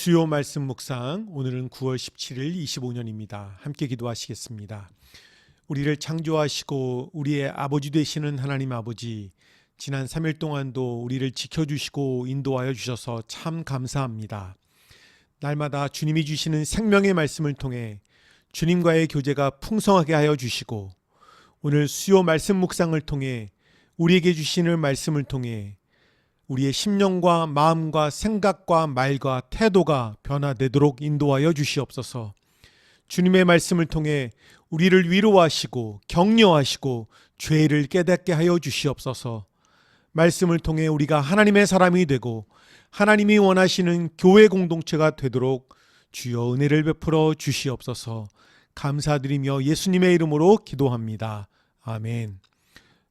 수요 말씀 묵상, 오늘은 9월 17일 25년입니다. 함께 기도하시겠습니다. 우리를 창조하시고 우리의 아버지 되시는 하나님 아버지, 지난 3일 동안도 우리를 지켜주시고 인도하여 주셔서 참 감사합니다. 날마다 주님이 주시는 생명의 말씀을 통해 주님과의 교제가 풍성하게 하여 주시고, 오늘 수요 말씀 묵상을 통해 우리에게 주시는 말씀을 통해 우리의 심령과 마음과 생각과 말과 태도가 변화되도록 인도하여 주시옵소서. 주님의 말씀을 통해 우리를 위로하시고 격려하시고 죄를 깨닫게 하여 주시옵소서. 말씀을 통해 우리가 하나님의 사람이 되고 하나님이 원하시는 교회 공동체가 되도록 주여 은혜를 베풀어 주시옵소서. 감사드리며 예수님의 이름으로 기도합니다. 아멘.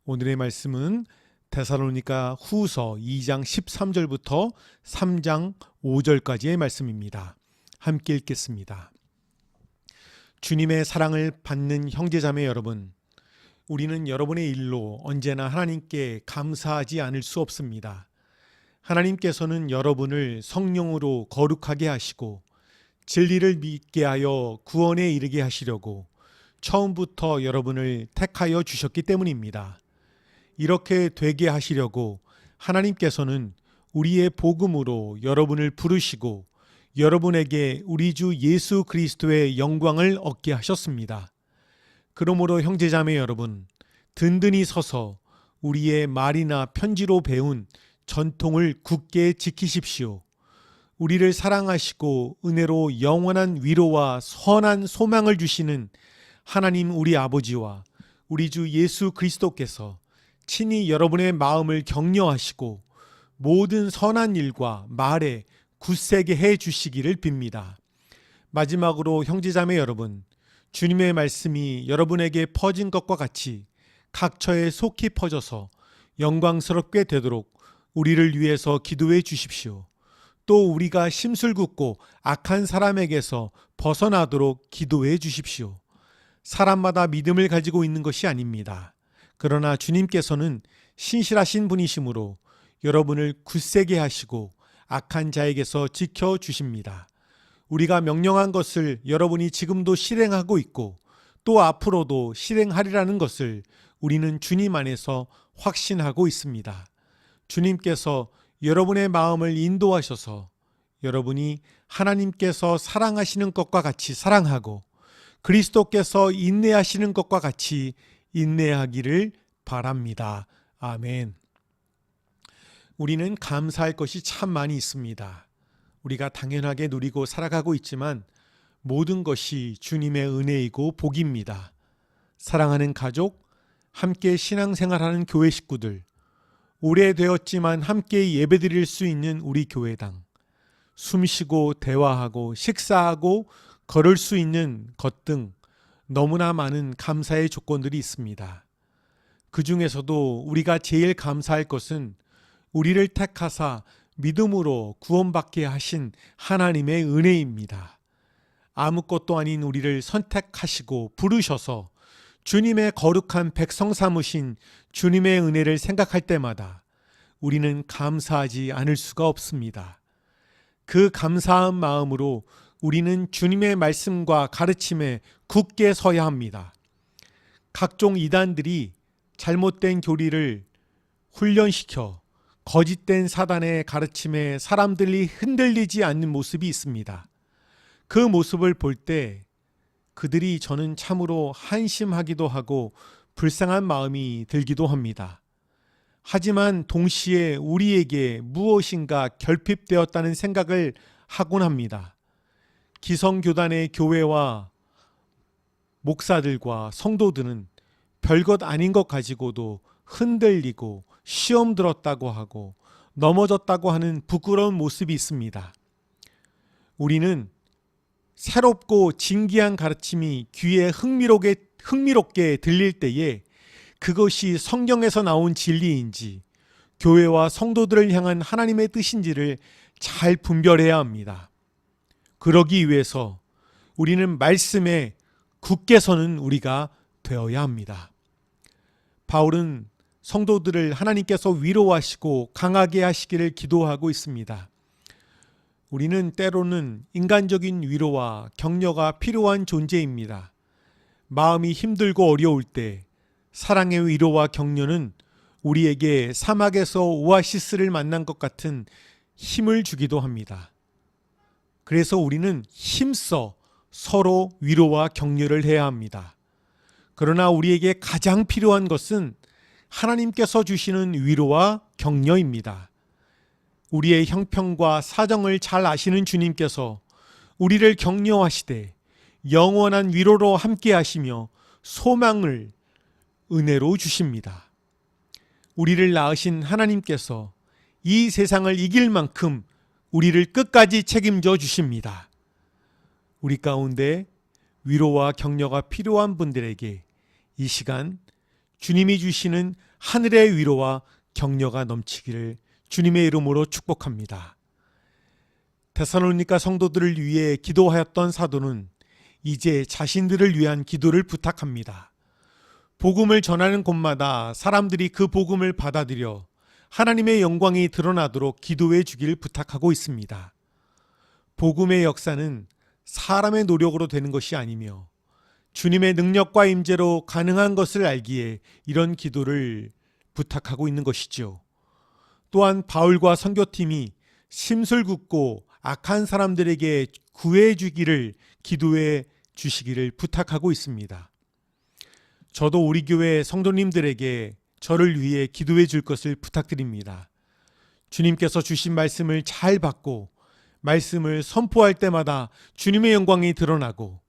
오늘의 말씀은 데살로니가 후서 2장 13절부터 3장 5절까지의 말씀입니다. 함께 읽겠습니다. 주님의 사랑을 받는 형제자매 여러분, 우리는 여러분의 일로 언제나 하나님께 감사하지 않을 수 없습니다. 하나님께서는 여러분을 성령으로 거룩하게 하시고 진리를 믿게 하여 구원에 이르게 하시려고 처음부터 여러분을 택하여 주셨기 때문입니다. 이렇게 되게 하시려고 하나님께서는 우리의 복음으로 여러분을 부르시고 여러분에게 우리 주 예수 그리스도의 영광을 얻게 하셨습니다. 그러므로 형제자매 여러분, 든든히 서서 우리의 말이나 편지로 배운 전통을 굳게 지키십시오. 우리를 사랑하시고 은혜로 영원한 위로와 선한 소망을 주시는 하나님 우리 아버지와 우리 주 예수 그리스도께서 친히 여러분의 마음을 격려하시고 모든 선한 일과 말에 굳세게 해 주시기를 빕니다. 마지막으로 형제자매 여러분, 주님의 말씀이 여러분에게 퍼진 것과 같이 각처에 속히 퍼져서 영광스럽게 되도록 우리를 위해서 기도해 주십시오. 또 우리가 심술궂고 악한 사람에게서 벗어나도록 기도해 주십시오. 사람마다 믿음을 가지고 있는 것이 아닙니다. 그러나 주님께서는 신실하신 분이시므로 여러분을 굳세게 하시고 악한 자에게서 지켜주십니다. 우리가 명령한 것을 여러분이 지금도 실행하고 있고 또 앞으로도 실행하리라는 것을 우리는 주님 안에서 확신하고 있습니다. 주님께서 여러분의 마음을 인도하셔서 여러분이 하나님께서 사랑하시는 것과 같이 사랑하고 그리스도께서 인내하시는 것과 같이 인내하기를 바랍니다. 아멘. 우리는 감사할 것이 참 많이 있습니다. 우리가 당연하게 누리고 살아가고 있지만 모든 것이 주님의 은혜이고 복입니다. 사랑하는 가족, 함께 신앙생활하는 교회 식구들, 오래되었지만 함께 예배드릴 수 있는 우리 교회당, 숨쉬고 대화하고 식사하고 걸을 수 있는 것 등 너무나 많은 감사의 조건들이 있습니다. 그 중에서도 우리가 제일 감사할 것은 우리를 택하사 믿음으로 구원받게 하신 하나님의 은혜입니다. 아무것도 아닌 우리를 선택하시고 부르셔서 주님의 거룩한 백성 삼으신 주님의 은혜를 생각할 때마다 우리는 감사하지 않을 수가 없습니다. 그 감사한 마음으로 우리는 주님의 말씀과 가르침에 굳게 서야 합니다. 각종 이단들이 잘못된 교리를 훈련시켜 거짓된 사단의 가르침에 사람들이 흔들리지 않는 모습이 있습니다. 그 모습을 볼 때 그들이 저는 참으로 한심하기도 하고 불쌍한 마음이 들기도 합니다. 하지만 동시에 우리에게 무엇인가 결핍되었다는 생각을 하곤 합니다. 기성교단의 교회와 목사들과 성도들은 별것 아닌 것 가지고도 흔들리고 시험 들었다고 하고 넘어졌다고 하는 부끄러운 모습이 있습니다. 우리는 새롭고 진기한 가르침이 귀에 흥미롭게 들릴 때에 그것이 성경에서 나온 진리인지 교회와 성도들을 향한 하나님의 뜻인지를 잘 분별해야 합니다. 그러기 위해서 우리는 말씀에 굳게 서는 우리가 되어야 합니다. 바울은 성도들을 하나님께서 위로하시고 강하게 하시기를 기도하고 있습니다. 우리는 때로는 인간적인 위로와 격려가 필요한 존재입니다. 마음이 힘들고 어려울 때 사랑의 위로와 격려는 우리에게 사막에서 오아시스를 만난 것 같은 힘을 주기도 합니다. 그래서 우리는 힘써 서로 위로와 격려를 해야 합니다. 그러나 우리에게 가장 필요한 것은 하나님께서 주시는 위로와 격려입니다. 우리의 형편과 사정을 잘 아시는 주님께서 우리를 격려하시되 영원한 위로로 함께 하시며 소망을 은혜로 주십니다. 우리를 낳으신 하나님께서 이 세상을 이길 만큼 우리를 끝까지 책임져 주십니다. 우리 가운데 위로와 격려가 필요한 분들에게 이 시간 주님이 주시는 하늘의 위로와 격려가 넘치기를 주님의 이름으로 축복합니다. 데살로니가 성도들을 위해 기도하였던 사도는 이제 자신들을 위한 기도를 부탁합니다. 복음을 전하는 곳마다 사람들이 그 복음을 받아들여 하나님의 영광이 드러나도록 기도해 주길 부탁하고 있습니다. 복음의 역사는 사람의 노력으로 되는 것이 아니며 주님의 능력과 임재로 가능한 것을 알기에 이런 기도를 부탁하고 있는 것이죠. 또한 바울과 선교팀이 심술궂고 악한 사람들에게 구해 주기를 기도해 주시기를 부탁하고 있습니다. 저도 우리 교회 성도님들에게 저를 위해 기도해 줄 것을 부탁드립니다. 주님께서 주신 말씀을 잘 받고 말씀을 선포할 때마다 주님의 영광이 드러나고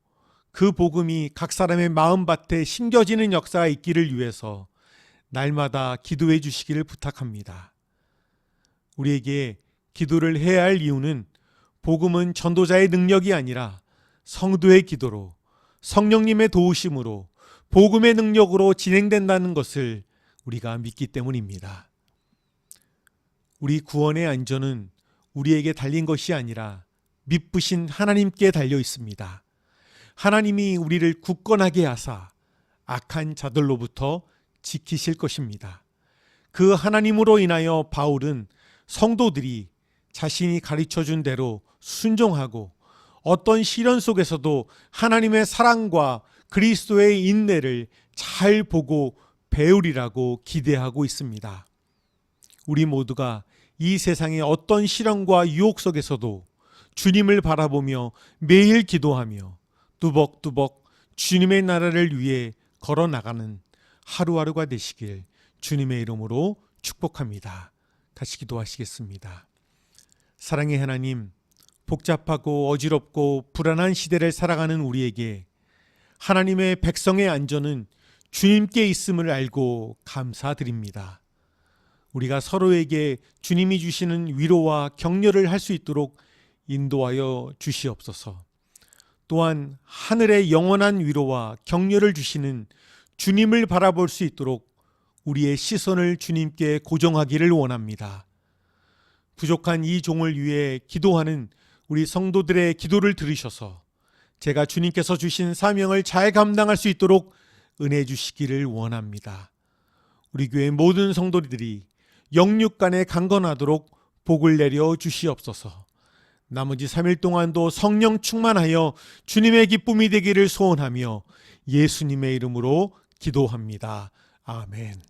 그 복음이 각 사람의 마음밭에 심겨지는 역사가 있기를 위해서 날마다 기도해 주시기를 부탁합니다. 우리에게 기도를 해야 할 이유는 복음은 전도자의 능력이 아니라 성도의 기도로 성령님의 도우심으로 복음의 능력으로 진행된다는 것을 우리가 믿기 때문입니다. 우리 구원의 안전은 우리에게 달린 것이 아니라 미쁘신 하나님께 달려 있습니다. 하나님이 우리를 굳건하게 하사 악한 자들로부터 지키실 것입니다. 그 하나님으로 인하여 바울은 성도들이 자신이 가르쳐준 대로 순종하고 어떤 시련 속에서도 하나님의 사랑과 그리스도의 인내를 잘 보고 배우리라고 기대하고 있습니다. 우리 모두가 이 세상의 어떤 시련과 유혹 속에서도 주님을 바라보며 매일 기도하며 뚜벅뚜벅 주님의 나라를 위해 걸어나가는 하루하루가 되시길 주님의 이름으로 축복합니다. 같이 기도하시겠습니다. 사랑의 하나님, 복잡하고 어지럽고 불안한 시대를 살아가는 우리에게 하나님의 백성의 안전은 주님께 있음을 알고 감사드립니다. 우리가 서로에게 주님이 주시는 위로와 격려를 할 수 있도록 인도하여 주시옵소서. 또한 하늘의 영원한 위로와 격려를 주시는 주님을 바라볼 수 있도록 우리의 시선을 주님께 고정하기를 원합니다. 부족한 이 종을 위해 기도하는 우리 성도들의 기도를 들으셔서 제가 주님께서 주신 사명을 잘 감당할 수 있도록 은혜 주시기를 원합니다. 우리 교회 모든 성도들이 영육간에 강건하도록 복을 내려 주시옵소서. 나머지 3일 동안도 성령 충만하여 주님의 기쁨이 되기를 소원하며 예수님의 이름으로 기도합니다. 아멘.